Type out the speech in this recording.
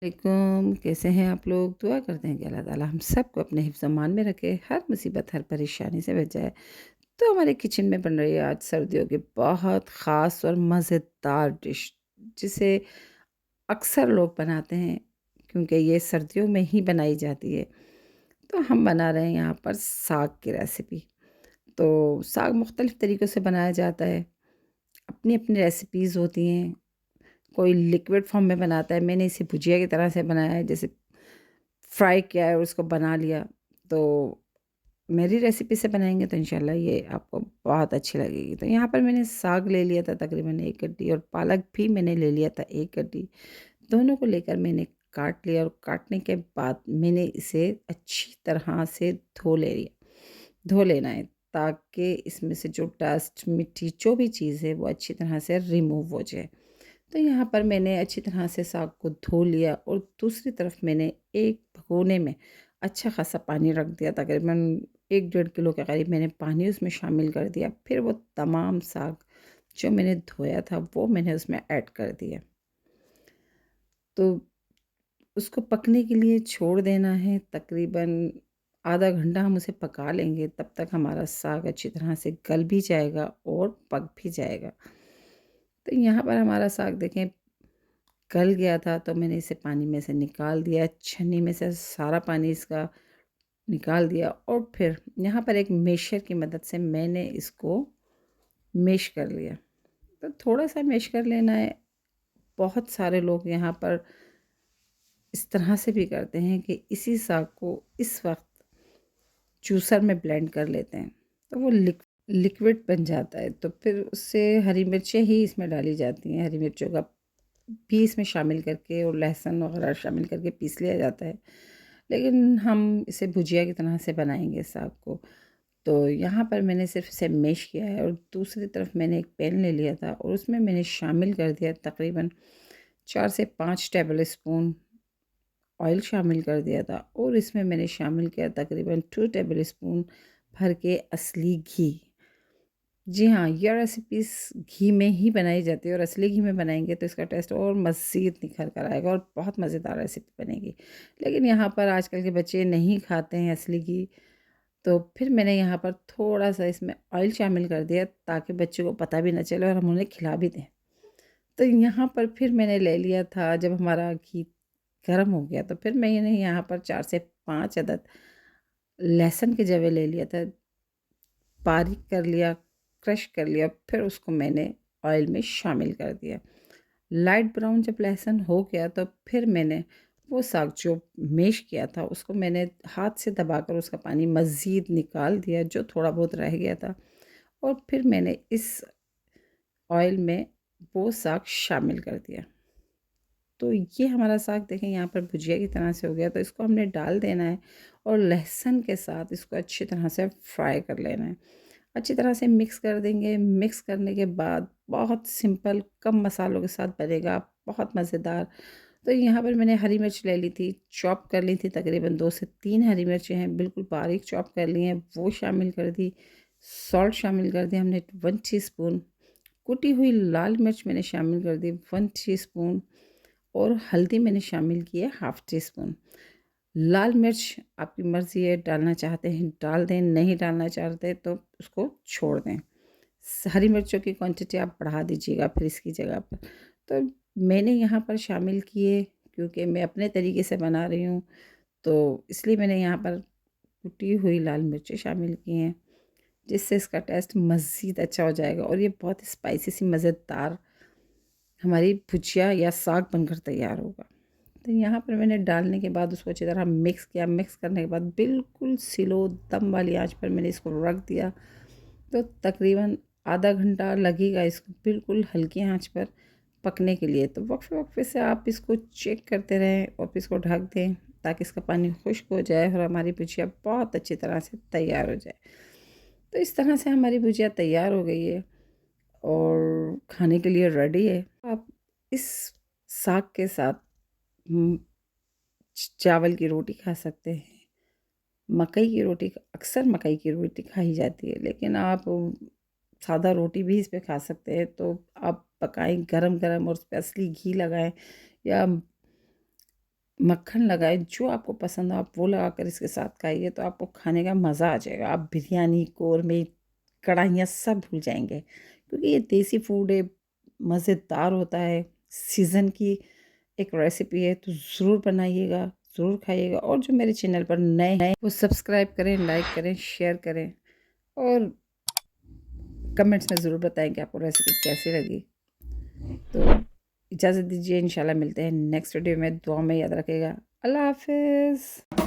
वालेकुम, कैसे हैं आप लोग? दुआ करते हैं कि अल्लाह ताला हम सबको अपने हिफ्ज़ अमान में रखे, हर मुसीबत, हर परेशानी से बचाए। तो हमारे किचन में बन रही है आज सर्दियों की बहुत ख़ास और मज़ेदार डिश, जिसे अक्सर लोग बनाते हैं क्योंकि ये सर्दियों में ही बनाई जाती है। तो हम बना रहे हैं यहाँ पर साग की रेसिपी। तो साग मुख्तलिफ़ तरीक़ों से बनाया जाता है, अपनी-अपनी रेसिपीज़ होती हैं। कोई लिक्विड फॉर्म में बनाता है, मैंने इसे भुजिया की तरह से बनाया है, जैसे फ्राई किया है और उसको बना लिया। तो मेरी रेसिपी से बनाएँगे तो इंशाल्लाह ये आपको बहुत अच्छी लगेगी। तो यहाँ पर मैंने साग ले लिया था तकरीबन 1 गड्डी, और पालक भी मैंने ले लिया था 1 गड्डी। दोनों को लेकर मैंने काट लिया, और काटने के बाद मैंने इसे अच्छी तरह से धो लेना है, ताकि इसमें से जो डस्ट, मिट्टी, जो भी चीज़ है वो अच्छी तरह से रिमूव हो जाए। तो यहाँ पर मैंने अच्छी तरह से साग को धो लिया, और दूसरी तरफ मैंने एक भगोने में अच्छा खासा पानी रख दिया, तकरीबन 1 डेढ़ किलो के करीब मैंने पानी उसमें शामिल कर दिया। फिर वो तमाम साग जो मैंने धोया था वो मैंने उसमें ऐड कर दिया। तो उसको पकने के लिए छोड़ देना है, तकरीबन आधा घंटा हम उसे पका लेंगे, तब तक हमारा साग अच्छी तरह से गल भी जाएगा और पक भी जाएगा। तो यहाँ पर हमारा साग देखें गल गया था, तो मैंने इसे पानी में से निकाल दिया, छन्नी में से सारा पानी इसका निकाल दिया, और फिर यहाँ पर एक मेशर की मदद से मैंने इसको मैश कर लिया। तो थोड़ा-सा मैश कर लेना है। बहुत सारे लोग यहाँ पर इस तरह से भी करते हैं कि इसी साग को इस वक़्त जूसर में ब्लेंड कर लेते हैं, तो वो लिक्विड बन जाता है। तो फिर उससे हरी मिर्चें ही इसमें डाली जाती हैं, हरी मिर्चों का भी इसमें शामिल करके और लहसुन वगैरह शामिल करके पीस लिया जाता है। लेकिन हम इसे भुजिया की तरह से बनाएँगे साग को। तो यहाँ पर मैंने सिर्फ़ इसे मैश किया है, और दूसरी तरफ मैंने एक पैन ले लिया था, और उसमें मैंने शामिल कर दिया तकरीबन 4 से 5 टेबल स्पून ऑयल शामिल कर दिया था, और इसमें मैंने शामिल किया तकरीबन 2 टेबल स्पून भर के असली घी। जी हाँ, ये रेसिपीज़ घी में ही बनाई जाती है, और असली घी में बनाएँगे तो इसका टेस्ट और मज़ीद निखर कर आएगा और बहुत मज़ेदार रेसिपी बनेगी। लेकिन यहाँ पर आजकल के बच्चे नहीं खाते हैं असली घी, तो फिर मैंने यहाँ पर थोड़ा-सा इसमें ऑयल शामिल कर दिया, ताकि बच्चों को पता भी ना चले और हम उन्हें खिला भी दें। तो यहाँ पर फिर मैंने ले लिया था, जब हमारा घी गरम हो गया, तो फिर मैंने यहाँ पर 4 से 5 अदद लहसुन के जवे ले लिया था, बारीक कर लिया, क्रश कर लिया, फिर उसको मैंने ऑयल में शामिल कर दिया। लाइट ब्राउन जब लहसुन हो गया, तो फिर मैंने वो साग जो मैश किया था उसको मैंने हाथ से दबाकर उसका पानी मज़ीद निकाल दिया, जो थोड़ा बहुत रह गया था, और फिर मैंने इस ऑयल में वो साग शामिल कर दिया। तो ये हमारा साग देखें यहाँ पर भुजिया की तरह से हो गया, तो इसको हमने डाल देना है, और लहसुन के साथ इसको अच्छी तरह से फ्राई कर लेना है। अच्छी तरह से मिक्स कर देंगे। मिक्स करने के बाद बहुत सिंपल कम मसालों के साथ बनेगा, बहुत मज़ेदार। तो यहाँ पर मैंने हरी मिर्च ले ली थी, चॉप कर ली थी, तकरीबन 2 से 3 हरी मिर्चें हैं, बिल्कुल बारीक चॉप कर ली हैं, वो शामिल कर दी। सॉल्ट शामिल कर दिया हमने 1 टीस्पून। कुटी हुई लाल मिर्च मैंने शामिल कर दी 1 टीस्पून, और हल्दी मैंने शामिल की है हाफ़ टी स्पून। लाल मिर्च आपकी मर्ज़ी है, डालना चाहते हैं डाल दें, नहीं डालना चाहते तो उसको छोड़ दें। हरी मिर्चों की क्वांटिटी आप बढ़ा दीजिएगा फिर इसकी जगह पर। तो मैंने यहाँ पर शामिल किए, क्योंकि मैं अपने तरीके से बना रही हूँ, तो इसलिए मैंने यहाँ पर कुटी हुई लाल मिर्चें शामिल की हैं, जिससे इसका टेस्ट मज़ीद अच्छा हो जाएगा, और ये बहुत स्पाइसी सी मज़ेदार हमारी भुजिया या साग बनकर तैयार होगा। तो यहाँ पर मैंने डालने के बाद उसको अच्छी तरह मिक्स किया। मिक्स करने के बाद बिल्कुल स्लो दम वाली आंच पर मैंने इसको रख दिया। तो तकरीबन आधा घंटा लगेगा इसको बिल्कुल हल्की आंच पर पकने के लिए। तो वक्फे-वक्फे से आप इसको चेक करते रहें, और फिर इसको ढक दें, ताकि इसका पानी खुश्क हो जाए और हमारी भुजिया बहुत अच्छी तरह से तैयार हो जाए। तो इस तरह से हमारी भुजिया तैयार हो गई है, और खाने के लिए रेडी है। आप इस साग के साथ उम, चावल की रोटी खा सकते हैं, मकई की रोटी, अक्सर मकई की रोटी खाई जाती है, लेकिन आप सादा रोटी भी इस पे खा सकते हैं। तो आप पकाएँ गरम-गरम, और उस पे असली घी लगाएँ, या मक्खन लगाएँ, जो आपको पसंद हो आप वो लगाकर इसके साथ खाइए तो आपको खाने का मज़ा आ जाएगा। आप बिरयानी, कौरमे, कढ़ाइयाँ सब भूल जाएँगे क्योंकि ये देसी फूड है, मज़ेदार होता है, सीज़न की एक रेसिपी है तो ज़रूर बनाइएगा, ज़रूर खाइएगा और जो मेरे चैनल पर नए हैं वो सब्सक्राइब करें, लाइक करें, शेयर करें और कमेंट्स में ज़रूर बताएँ कि आपको रेसिपी कैसी लगी। तो इजाज़त दीजिए, इंशाल्लाह मिलते हैं नेक्स्ट वीडियो में, दुआ में याद रखिएगा। अल्लाह हाफ़िज़।